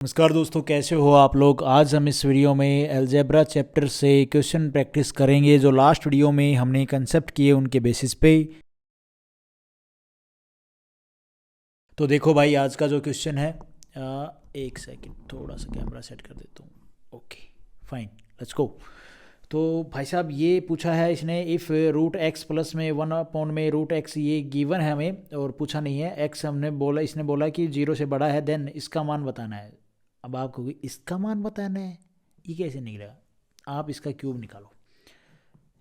नमस्कार दोस्तों, कैसे हो आप लोग। आज हम इस वीडियो में अलजेब्रा चैप्टर से क्वेश्चन प्रैक्टिस करेंगे जो लास्ट वीडियो में हमने कंसेप्ट किए उनके बेसिस पे। तो देखो भाई, आज का जो क्वेश्चन है, एक सेकंड थोड़ा सा कैमरा सेट कर देता हूँ। Okay fine, let's go. तो भाई साहब ये पूछा है इसने, इफ़ रूट एक्स प्लस में 1 में रूट एक्स ये गिवन है हमें और पूछा नहीं है एक्स, हमने बोला, इसने बोला कि 0 से बड़ा है, देन इसका मान बताना है। अब आप कहोगे इसका मान बताना है, ये कैसे निकलेगा। आप इसका क्यूब निकालो।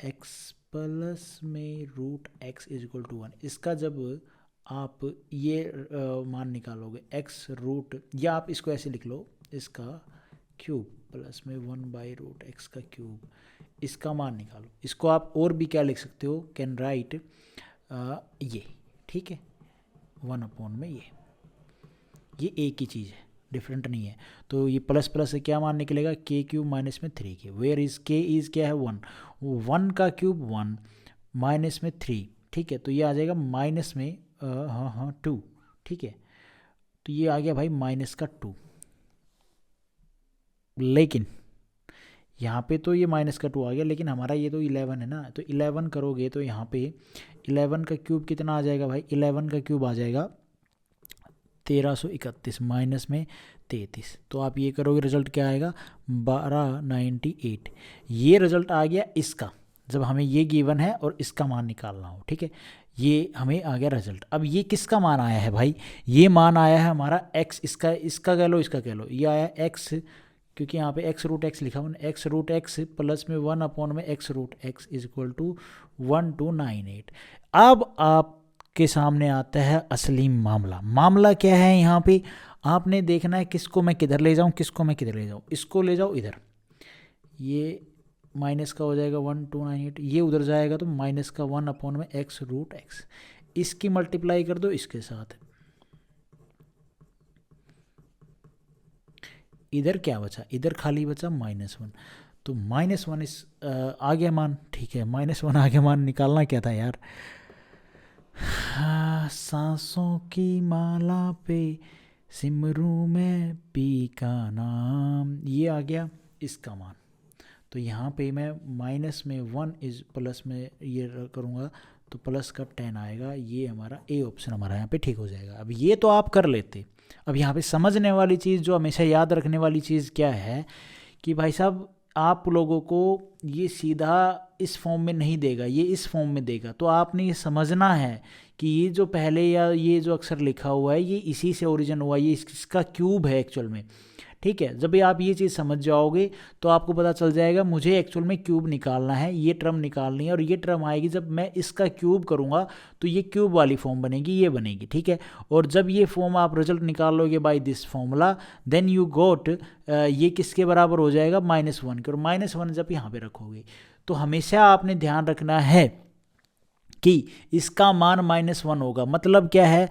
एक्स प्लस में root x is equal to 1, इसका जब आप ये मान निकालोगे एक्स रूट, या आप इसको ऐसे लिख लो, इसका क्यूब प्लस में 1/√x का क्यूब, इसका मान निकालो। इसको आप और भी क्या लिख सकते हो, कैन राइट ये, ठीक है, 1 में ये एक ही चीज़ है, डिफरेंट नहीं है। तो ये प्लस प्लस से क्या मान निकलेगा, के क्यूब माइनस में 3k, वेयर इज के इज क्या है 1, 1 का क्यूब 1 माइनस में 3, ठीक है। तो ये आ जाएगा माइनस में हाँ 2, ठीक है। तो ये आ गया भाई माइनस का 2, लेकिन यहाँ पे तो ये माइनस का 2 आ गया, लेकिन हमारा ये तो 11 है ना, तो 11 करोगे तो यहाँ पे 11 का क्यूब कितना आ जाएगा भाई, 11 का क्यूब आ जाएगा 1331 माइनस में 33। तो आप ये करोगे, रिजल्ट क्या आएगा 1298। ये रिजल्ट आ गया इसका, जब हमें ये गिवन है और इसका मान निकालना हो, ठीक है। ये हमें आ गया रिजल्ट। अब ये किसका मान आया है भाई, ये मान आया है हमारा x, इसका कह लो, इसका कह लो, ये आया x, क्योंकि यहाँ पे x√x लिखा हुआ है, x√x प्लस में 1 में x√x इज इक्वल टू 1298। अब आपके सामने आता है असली मामला। मामला क्या है, यहाँ पे आपने देखना है किसको मैं किधर ले जाऊँ, किसको मैं किधर ले जाऊँ। इसको ले जाओ इधर, ये माइनस का हो जाएगा 1298, ये उधर जाएगा तो माइनस का 1 में x√x, इसकी मल्टीप्लाई कर दो इसके साथ। इधर क्या बचा, इधर खाली बचा -1, तो -1 इस आ गया मान, ठीक है। -1 आ गया मान, निकालना क्या था यार, सांसों की माला पे सिमरू में पी का नाम, ये आ गया इसका मान। तो यहाँ पे मैं माइनस में 1 इज प्लस में ये करूँगा तो प्लस का 10 आएगा, ये हमारा ए ऑप्शन हमारा यहाँ पे ठीक हो जाएगा। अब ये तो आप कर लेते। अब यहाँ पे समझने वाली चीज़, जो हमेशा याद रखने वाली चीज़ क्या है कि भाई साहब आप लोगों को ये सीधा इस फॉर्म में नहीं देगा, ये इस फॉर्म में देगा। तो आपने ये समझना है कि ये जो पहले या ये जो अक्षर लिखा हुआ है ये इसी से ओरिजिन हुआ है, ये इसका क्यूब है एक्चुअल में, ठीक है। जब भी आप ये चीज़ समझ जाओगे तो आपको पता चल जाएगा मुझे एक्चुअल में क्यूब निकालना है, ये टर्म निकालनी है, और ये टर्म आएगी जब मैं इसका क्यूब करूँगा तो ये क्यूब वाली फॉर्म बनेगी, ये बनेगी, ठीक है। और जब ये फॉर्म आप रिजल्ट निकाल लोगे by this formula, then you got ये किसके बराबर हो जाएगा -1 के, और -1 जब यहाँ पे रखोगे तो हमेशा आपने ध्यान रखना है कि इसका मान -1 होगा। मतलब क्या है,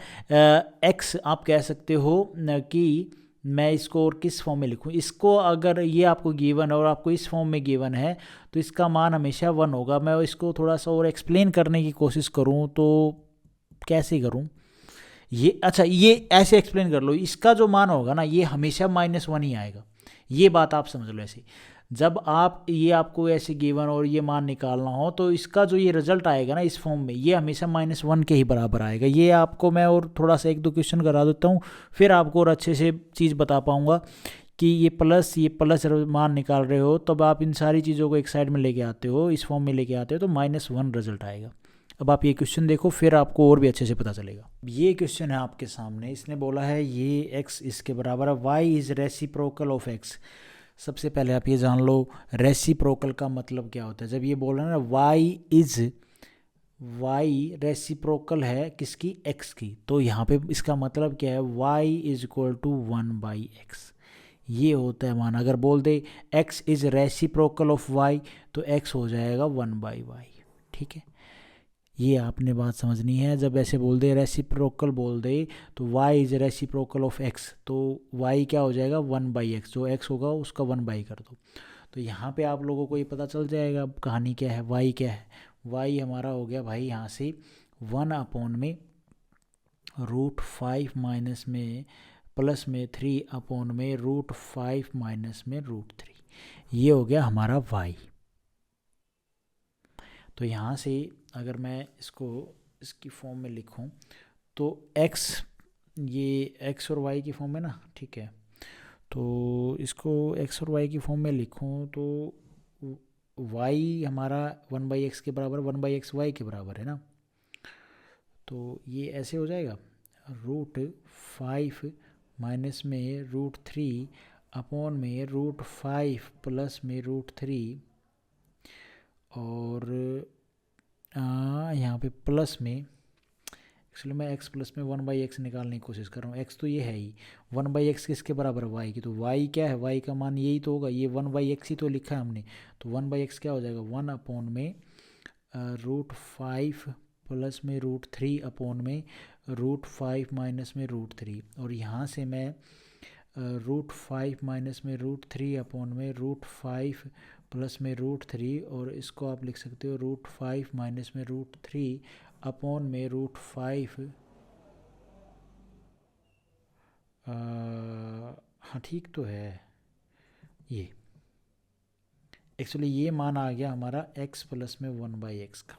x आप कह सकते हो कि मैं इसको और किस फॉर्म में लिखूं, इसको अगर ये आपको गिवन है और आपको इस फॉर्म में गिवन है तो इसका मान हमेशा 1 होगा। मैं इसको थोड़ा सा और एक्सप्लेन करने की कोशिश करूं तो कैसे करूं, ये अच्छा ये ऐसे एक्सप्लेन कर लो, इसका जो मान होगा ना ये हमेशा -1 ही आएगा। ये बात आप समझ लो ऐसे, जब आप ये आपको ऐसे गिवन और ये मान निकालना हो तो इसका जो ये रिजल्ट आएगा ना इस फॉर्म में, ये हमेशा -1 के ही बराबर आएगा। ये आपको मैं और थोड़ा सा 1-2 क्वेश्चन करा देता हूँ, फिर आपको और अच्छे से चीज़ बता पाऊँगा कि ये प्लस मान निकाल रहे हो तब आप इन सारी चीज़ों को एक साइड में लेके आते हो, इस फॉर्म में लेके आते हो तो -1 रिजल्ट आएगा। अब आप ये क्वेश्चन देखो, फिर आपको और भी अच्छे से पता चलेगा। ये क्वेश्चन है आपके सामने, इसने बोला है ये x इसके बराबर है, y is reciprocal of x। सबसे पहले आप ये जान लो रेसिप्रोकल का मतलब क्या होता है। जब ये बोल रहे हैं ना y रेसिप्रोकल है किसकी, x की, तो यहाँ पे इसका मतलब क्या है, y is equal to 1/x, ये होता है मान। अगर बोल दे x is reciprocal of y तो x हो जाएगा 1/y, ठीक है। ये आपने बात समझनी है। जब ऐसे बोल दे रेसिप्रोकल बोल दे तो y is reciprocal of x, तो y क्या हो जाएगा 1/x, जो x होगा उसका 1/, कर दो। तो यहाँ पे आप लोगों को ये पता चल जाएगा अब कहानी क्या है, y क्या है। y हमारा हो गया भाई यहाँ से 1 में √5 माइनस में प्लस में 3 अपॉन में √5 माइनस में √3, ये हो गया हमारा y। तो यहाँ से अगर मैं इसको इसकी फॉर्म में लिखूँ तो x, ये x और y की फॉर्म है ना, ठीक है। तो इसको x और y की फॉर्म में लिखूँ तो y हमारा 1/x के बराबर, 1/x y के बराबर है ना। तो ये ऐसे हो जाएगा, √5 माइनस में √3 अपॉन में √5 प्लस में √3, और यहाँ पे प्लस में, एक्चुअली मैं x प्लस में 1/x निकालने की कोशिश कर रहा हूँ। x तो ये है ही, 1/x किसके बराबर है, y की। तो y क्या है, y का मान यही तो होगा, ये 1/x ही तो लिखा है हमने। तो 1/x क्या हो जाएगा, 1 अपॉन में √5 प्लस में √3 अपॉन में √5 माइनस में √3, और यहाँ से मैं √5 माइनस में √3 अपॉन में √5 प्लस में √3, और इसको आप लिख सकते हो √5 माइनस में √3 अपॉन में √5। हाँ ठीक तो है, ये एक्चुअली ये मान आ गया हमारा x प्लस में 1/x का,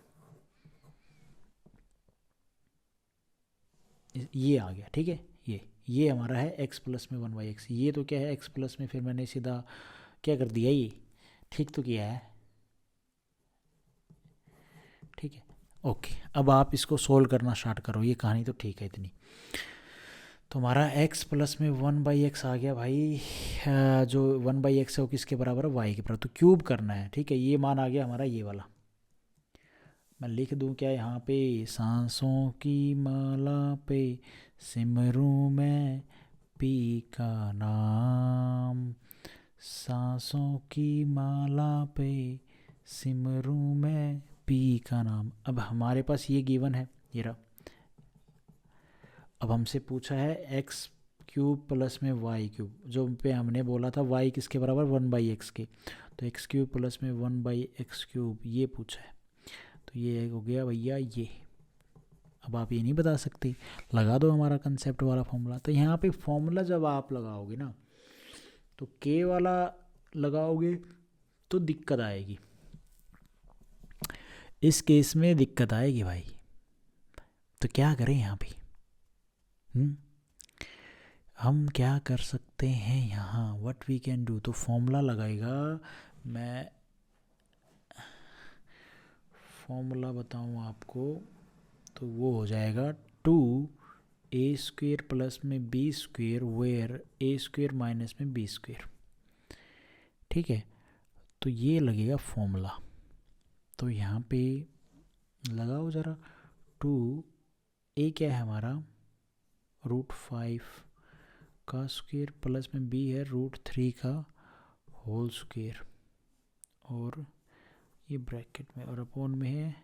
ये आ गया, ठीक है। ये हमारा है x प्लस में 1/x। ये तो क्या है, x प्लस में, फिर मैंने सीधा क्या कर दिया, ये ठीक तो किया है, ठीक है। ओके, अब आप इसको सोल्व करना स्टार्ट करो, ये कहानी तो ठीक है इतनी। तो हमारा x प्लस में 1/x आ गया भाई, जो 1/x है वो किसके बराबर है, y के बराबर। तो क्यूब करना है, ठीक है। ये मान आ गया हमारा ये वाला, मैं लिख दूं क्या यहाँ पे, सांसों की माला पे सिमरूं मैं पी का नाम, सांसों की माला पे सिमरूं मैं पी का नाम। अब हमारे पास ये गिवन है, ये रहा। अब हमसे पूछा है x³ प्लस में y³, जो पे हमने बोला था y किसके बराबर, 1/x के। तो x³ प्लस में 1/x³, ये पूछा है। तो ये हो गया भैया ये। अब आप ये नहीं बता सकते, लगा दो हमारा कंसेप्ट वाला फॉर्मूला। तो यहाँ पे फॉर्मूला जब आप लगाओगे ना, तो k वाला लगाओगे तो दिक्कत आएगी, इस केस में दिक्कत आएगी भाई। तो क्या करें यहाँ पे, हम क्या कर सकते हैं यहाँ, व्हाट वी कैन डू। तो फॉर्मूला लगाएगा, मैं फॉर्मूला बताऊँ आपको, तो वो हो जाएगा 2a² प्लस में b² वेयर a² माइनस में b², ठीक है। तो ये लगेगा फॉर्मूला। तो यहाँ पे लगाओ ज़रा, 2a क्या है हमारा, √5 का स्क्वायर प्लस में b है √3 का होल स्क्वायर, और ये ब्रैकेट में, और अपॉन में है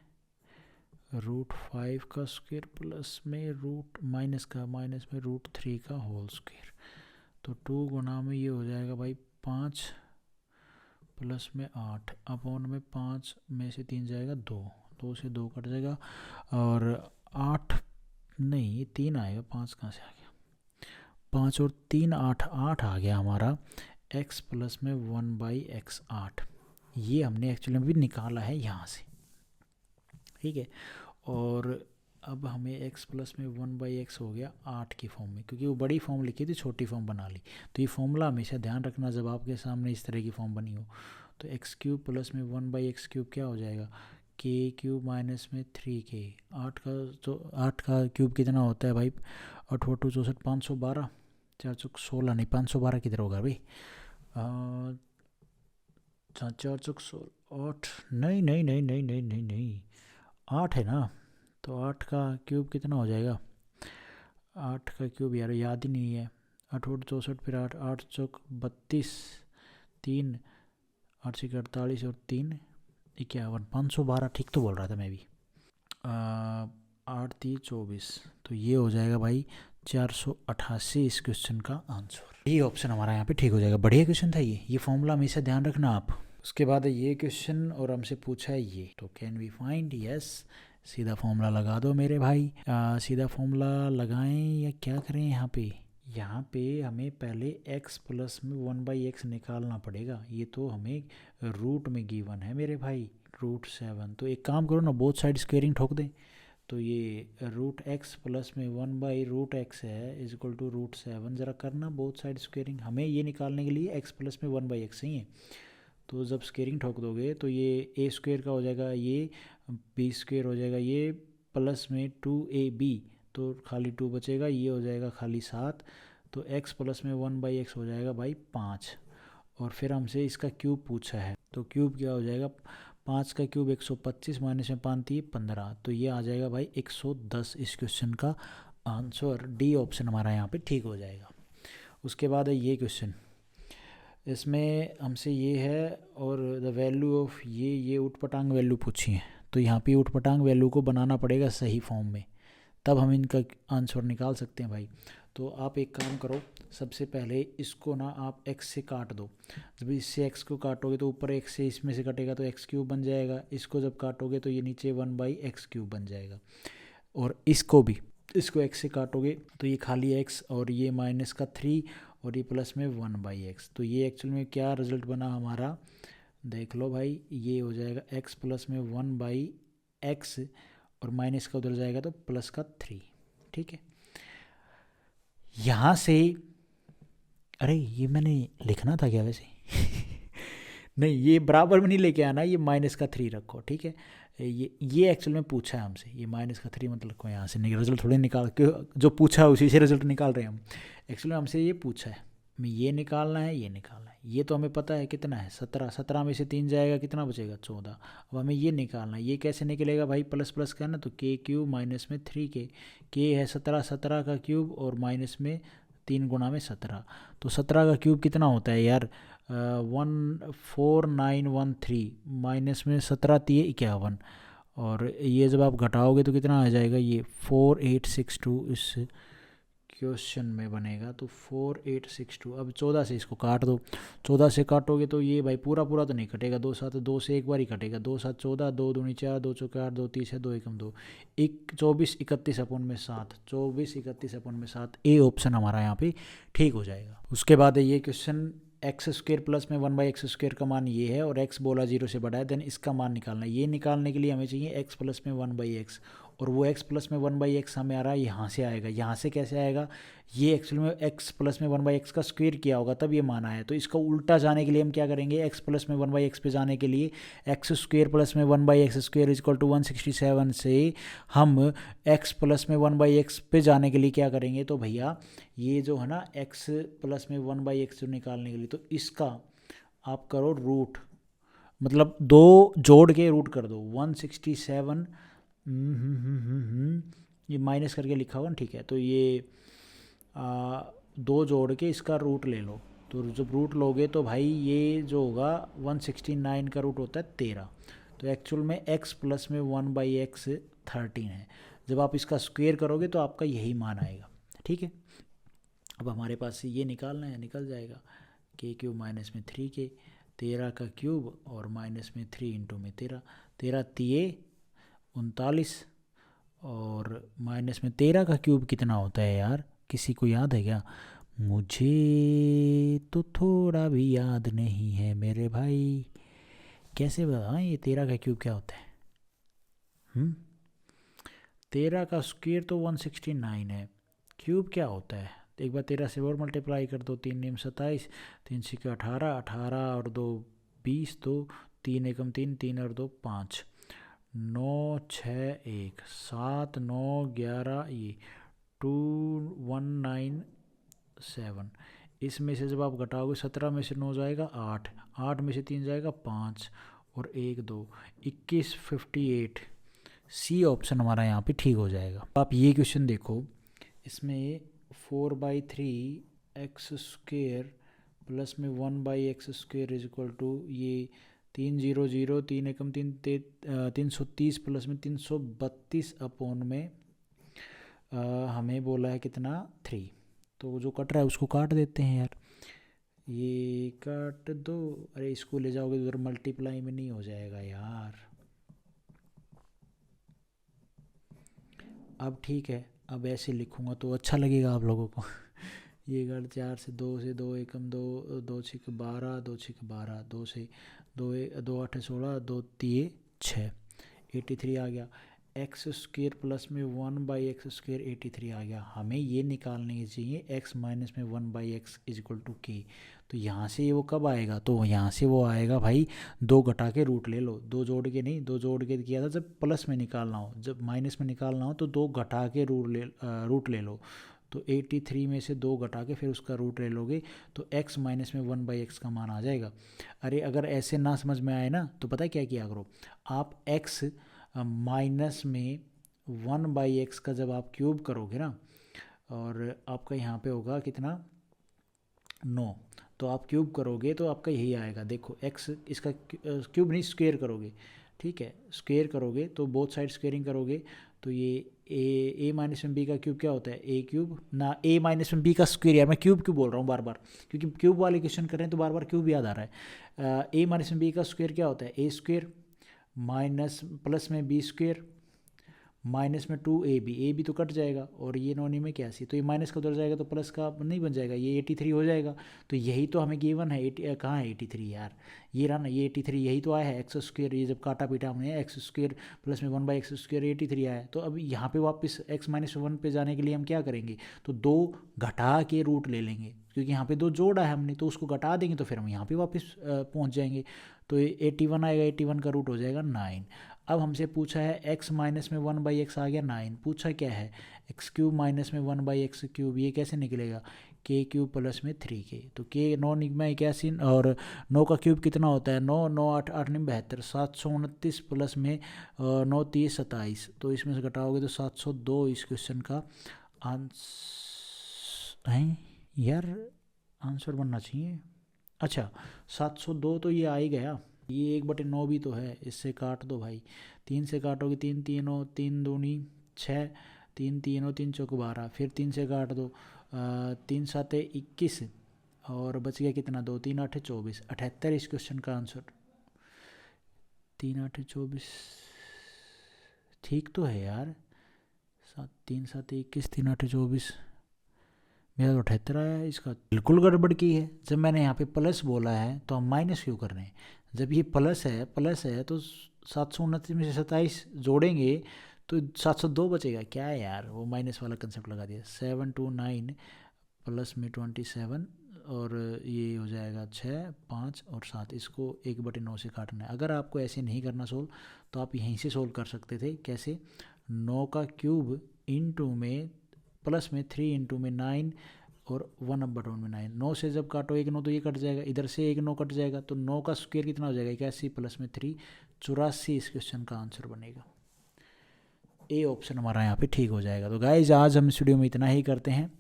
√5 का स्क्वायर प्लस में माइनस में √3 का होल स्क्वायर। तो 2 गुना में ये हो जाएगा भाई 5 प्लस में 8 अपॉन में 5 में से 3 जाएगा 2 से 2 कट जाएगा, और 8 नहीं 3 आएगा, 5 कहाँ से आ गया, 5 और 3 8 आ गया हमारा x प्लस में 1/x 8। ये हमने एक्चुअली भी निकाला है यहाँ से, ठीक है। और अब हमें x प्लस में 1/x हो गया 8 की फॉर्म में, क्योंकि वो बड़ी फॉर्म लिखी थी, छोटी फॉर्म बना ली। तो ये फॉर्मूला हमेशा ध्यान रखना जब आपके सामने इस तरह की फॉर्म बनी हो। तो x³ प्लस में 1/x³ क्या हो जाएगा, k³ माइनस में 3k। 8 का क्यूब कितना होता है भाई, 8 8 64 512, 4 चौक 16, नहीं 512 किधर होगा भाई, 4 चौक 8, नहीं नहीं नहीं नहीं नहीं नहीं नहीं 8 है ना। तो 8 का क्यूब कितना हो जाएगा, 8 का क्यूब यार याद ही नहीं है, 8 8 64, फिर 8 8 चौक 32, 3 8 से 48 और 3 51, 512, ठीक तो बोल रहा था मैं भी। 8 3 24, तो ये हो जाएगा भाई 488 इस क्वेश्चन का आंसर। ये ऑप्शन हमारा यहाँ पे ठीक हो जाएगा। बढ़िया क्वेश्चन था ये फॉर्मूला हमेशा ध्यान रखना आप। उसके बाद ये क्वेश्चन और हमसे पूछा है ये, तो कैन वी फाइंड, यस सीधा फॉर्मूला लगा दो मेरे भाई। सीधा फॉर्मूला लगाएं या क्या करें यहाँ पे, यहाँ पे हमें पहले x प्लस में 1/x निकालना पड़ेगा। ये तो हमें रूट में गिवन है मेरे भाई, √7। तो एक काम करो ना, बोथ साइड स्क्वेयरिंग ठोक दें। तो ये √x प्लस में 1/√x है इज इक्वल टू √7। ज़रा करना बोथ साइड स्क्वेयरिंग, हमें ये निकालने के लिए x प्लस में 1/x ही है। तो जब स्क्वेयरिंग ठोक दोगे तो ये a स्क्वेयर का हो जाएगा, ये b स्क्वेयर हो जाएगा, ये प्लस में 2ab, तो खाली 2 बचेगा, ये हो जाएगा खाली 7। तो x प्लस में 1/x हो जाएगा भाई 5। और फिर हमसे इसका क्यूब पूछा है, तो क्यूब क्या हो जाएगा, 5 का क्यूब 125 माइनस में 5 थी 15, तो ये आ जाएगा भाई 110। इस क्वेश्चन का आंसर डी ऑप्शन हमारा यहाँ पे ठीक हो जाएगा। उसके बाद है ये क्वेश्चन, इसमें हमसे ये है और द वैल्यू ऑफ ये उटपटांग वैल्यू पूछी है। तो यहाँ पे उटपटांग वैल्यू को बनाना पड़ेगा सही फॉर्म में, तब हम इनका आंसर निकाल सकते हैं भाई। तो आप एक काम करो, सबसे पहले इसको ना आप x से काट दो। जब इससे x को काटोगे तो ऊपर x से इसमें से कटेगा तो x³ बन जाएगा। इसको जब काटोगे तो ये नीचे 1/x³ बन जाएगा। और इसको भी, इसको x से काटोगे तो ये खाली x और ये माइनस का 3 और ये प्लस में 1/x। तो ये एक्चुअल में क्या रिजल्ट बना हमारा, देख लो भाई, ये हो जाएगा x प्लस में 1/x और माइनस का उधर जाएगा तो प्लस का 3। ठीक है, यहाँ से, अरे ये मैंने लिखना था क्या वैसे नहीं, ये बराबर में नहीं लेके आना, ये माइनस का 3 रखो। ठीक है, ये एक्चुअल में पूछा है हमसे, ये माइनस का 3 मतलब को यहाँ से रिजल्ट थोड़ी निकाल के, जो पूछा है उसी से रिजल्ट निकाल रहे हैं हम। एक्चुअली हमसे ये पूछा है, हमें ये निकालना है, ये निकालना है। ये तो हमें पता है कितना है 17, 17 में से 3 जाएगा कितना बचेगा 14। अब हमें ये निकालना है, ये कैसे निकलेगा भाई, प्लस प्लस का है ना, तो k³ माइनस में 3k, k है 17, 17 का क्यूब और माइनस में 3 गुणा में 17, तो 17 का क्यूब कितना होता है यार, 14913 माइनस में 17 3 51, और ये जब आप घटाओगे तो कितना आ जाएगा, ये 4862 इस क्वेश्चन में बनेगा। तो 4862, अब 14 से इसको काट दो, 14 से काटोगे तो ये भाई पूरा पूरा तो नहीं कटेगा, 2 7 2 से एक बार ही कटेगा, 2 7 14, 2 दूनी 4, 2 चौके 8, 2 30 है, 2 एकम 2, 24 31 अपन में 7, 24 31 अपन में 7, ए ऑप्शन हमारा यहाँ पे ठीक हो जाएगा। उसके बाद है ये क्वेश्चन, x² प्लस में 1/x² का मान ये है और x बोला 0 से बड़ा है, देन इसका मान निकालना है। ये निकालने के लिए हमें चाहिए x प्लस में 1/x, और वो x प्लस में 1/x हमें आ रहा है यहाँ से आएगा। यहाँ से कैसे आएगा, ये एक्चुअल में x प्लस में 1/x का स्क्वायर किया होगा तब ये मान आया। तो इसका उल्टा जाने के लिए हम क्या करेंगे, x प्लस में 1/x पे जाने के लिए x² प्लस में 1/x² इज इक्वल टू 167 से हम x प्लस में 1/x पे जाने के लिए क्या करेंगे, तो भैया ये जो है ना x प्लस में 1/x जो निकालने के लिए, तो इसका आप करो रूट, मतलब 2 जोड़ के रूट कर दो 167। ये माइनस करके लिखा हुआ ना, ठीक है, तो ये 2 जोड़ के इसका रूट ले लो। तो जब रूट लोगे तो भाई ये जो होगा 169 का रूट होता है 13। तो एक्चुअल में x प्लस में 1/x 13 है। जब आप इसका स्क्वायर करोगे तो आपका यही मान आएगा। ठीक है, अब हमारे पास से ये निकालना है, निकल जाएगा k³ माइनस में 3k, 13 का क्यूब और माइनस में 3 इंटू में 13, 13 3 39, और माइनस में 13 का क्यूब कितना होता है यार, किसी को याद है क्या, मुझे तो थोड़ा भी याद नहीं है मेरे भाई, कैसे बताएं ये 13 का क्यूब क्या होता है। 13 का स्क्वायर तो 169 है, क्यूब क्या होता है, तो एक बार 13 से और मल्टीप्लाई कर दो, 3 9 27, 3 6 18, 18 और 2 20, तो 3 एकम 3, 3 और 2 5, 9 6 1 7 9 11, ये 2197। इसमें से जब आप घटाओगे 17 में से 9 जाएगा 8, 8 में से 3 जाएगा 5 और 1 2 21 58। सी ऑप्शन हमारा यहाँ पे ठीक हो जाएगा। आप ये क्वेश्चन देखो, इसमें 4/3x² प्लस में 1/x² इज इक्वल टू ये 300 3 एकम 3 330 प्लस में 332 अपॉन में हमें बोला है कितना 3। तो जो कट रहा है उसको काट देते हैं यार, ये काट दो, अरे इसको ले जाओगे तो उधर मल्टीप्लाई में नहीं हो जाएगा यार। अब ठीक है, अब ऐसे लिखूंगा तो अच्छा लगेगा आप लोगों को ये कर 4 से 2 से 2 एकम 2 2 छक 12 2 छक 12 2 से 2 2 8 16 2 3 6 83 आ गया। एक्स स्क्वेयर प्लस में 1/x² 83 आ गया। हमें ये निकालने चाहिए x माइनस में 1/x इज इक्वल टू के। तो यहाँ से वो कब आएगा, तो यहाँ से वो आएगा भाई 2 घटा के रूट ले लो, 2 जोड़ के नहीं, 2 जोड़ के किया था जब प्लस में निकालना हो, जब माइनस में निकालना हो तो 2 घटा के रूट ले लो। तो 83 में से 2 घटा के फिर उसका रूट ले लोगे तो x माइनस में 1/x का मान आ जाएगा। अरे अगर ऐसे ना समझ में आए ना तो पता है क्या किया करो, आप x माइनस में 1/x का जब आप क्यूब करोगे ना, और आपका यहाँ पे होगा कितना 9, तो आप क्यूब करोगे तो आपका यही आएगा। देखो x इसका क्यूब नहीं स्क्वेयर करोगे, ठीक है, स्क्वेयर करोगे तो बोथ साइड स्क्वेयरिंग करोगे तो ये ए माइनस में बी का क्यूब क्या होता है, ए क्यूब ना, ए माइनस में बी का स्क्वेयर। यार मैं क्यूब क्यों बोल रहा हूँ बार बार, क्योंकि क्यूब वाले क्वेश्चन कर रहे हैं तो बार बार क्यूब याद आ रहा है। ए माइनस में बी का स्क्वेयर क्या होता है, ए स्क्वेयर माइनस प्लस में बी स्क्वेयर माइनस में 2ab, ए बी तो कट जाएगा और ये नॉनी में क्या सी, तो ये माइनस का उधर जाएगा तो प्लस का नहीं बन जाएगा, ये 83 हो जाएगा। तो यही तो हमें गिवन है, कहाँ है 83 यार, ये रहा ना, ये 83 यही तो आया है एक्स स्क्वेयर। ये जब काटा पीटा हमने एक्स स्क्वेयर प्लस में 1/x² 83 आया है। तो अब यहाँ पे वापस x माइनस 1 पे जाने के लिए हम क्या करेंगे, तो 2 घटा के रूट ले लेंगे, क्योंकि यहाँ पे 2 जोड़ा है हमने तो उसको घटा देंगे तो फिर हम यहाँ पे वापस पहुँच जाएंगे। तो 81 आएगा, 81 का रूट हो जाएगा 9। अब हमसे पूछा है x माइनस में 1/x आ गया 9, पूछा क्या है x क्यूब माइनस में 1/x³, ये कैसे निकलेगा k क्यूब प्लस में 3k। तो k 9 निगमा 81 और 9 का क्यूब कितना होता है 9, 9 8 8 9 72, 729 प्लस में 9 30 27, तो इसमें से घटाओगे तो 702 इस क्वेश्चन का आंसर है यार, आंसर बनना चाहिए। अच्छा 702 तो ये आ ही गया, ये 1/9 भी तो है, इससे काट दो भाई, 3 से काटोगे 3 3 3 दूनी 6, 3 3 3 चौक 12, फिर 3 से काट दो 3 7 21 और बच गया कितना 2 3 8 24, 78 इस क्वेश्चन का आंसर। 3 8 24 ठीक तो है यार, 3 7 21 3 8 24, मेरा तो 78 आया है। इसका बिल्कुल गड़बड़ की है, जब मैंने यहाँ पे प्लस बोला है तो हम माइनस क्यों कर रहे हैं, जब ये प्लस है तो 729 में से 27 जोड़ेंगे तो 702 बचेगा क्या है यार, वो माइनस वाला कंसेप्ट लगा दिया। 729 प्लस में 27 और ये हो जाएगा 6 5 और 7, इसको 1/9 से काटना है। अगर आपको ऐसे नहीं करना सोल्व तो आप यहीं से सोल्व कर सकते थे, कैसे 9 का क्यूब इंटू में प्लस में 3 इंटू में 9 और 1/9 में 9, 9 से जब काटो 1 9 तो ये कट जाएगा, इधर से 1 9 कट जाएगा, तो 9 का स्क्वायर कितना हो जाएगा 81 प्लस में 3 84 इस क्वेश्चन का आंसर बनेगा। ए ऑप्शन हमारा यहाँ पे ठीक हो जाएगा। तो गाइज आज हम इस वीडियो में इतना ही करते हैं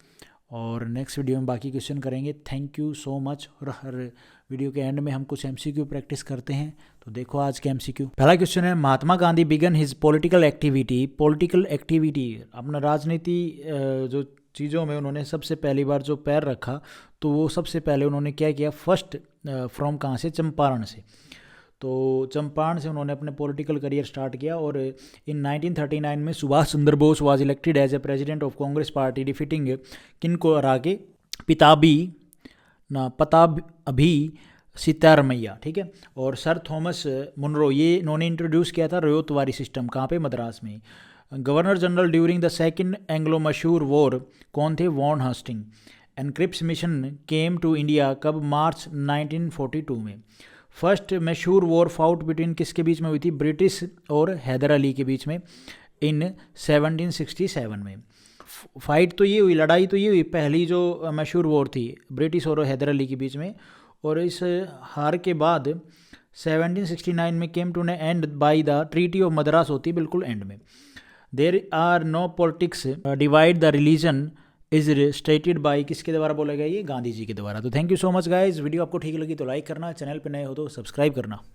और नेक्स्ट वीडियो में बाकी क्वेश्चन करेंगे। Thank you so much. और हर वीडियो के एंड में हम कुछ MCQ प्रैक्टिस करते हैं, तो देखो आज के MCQ। पहला क्वेश्चन है, Mahatma Gandhi began his political activity अपना राजनीति जो चीज़ों में उन्होंने सबसे पहली बार जो पैर रखा, तो वो सबसे पहले उन्होंने क्या किया, फर्स्ट फ्रॉम कहाँ से, चंपारण से। तो चंपारण से उन्होंने अपने पॉलिटिकल करियर स्टार्ट किया और इन 1939 में Subhash Chandra Bose was elected as a president of Congress party defeating किन को हरा के, पताभी सीतारमैया, ठीक है। और सर थॉमस मुनरो, ये इन्होंने इंट्रोड्यूस किया था रयोतवारी सिस्टम, कहाँ पे, मद्रास में। Governor general during the second Anglo Mysore war कौन थे, Warren Hastings. Cripps mission came to India कब, मार्च 1942 में। फर्स्ट मशहूर वॉर फाउट बिटवीन किसके बीच में हुई थी, ब्रिटिश और हैदर अली के बीच में इन 1767 में। फाइट तो ये हुई, लड़ाई तो ये हुई, पहली जो मशहूर वॉर थी ब्रिटिश और हैदर अली के बीच में। और इस हार के बाद 1769 में came to an end by the treaty of Madras होती है बिल्कुल एंड में। There are no politics divide the religion is stated by, किसके द्वारा बोला गया, ये गांधी जी के द्वारा। तो thank you so much guys. Video आपको ठीक लगी तो लाइक करना, चैनल पे नए हो तो सब्सक्राइब करना।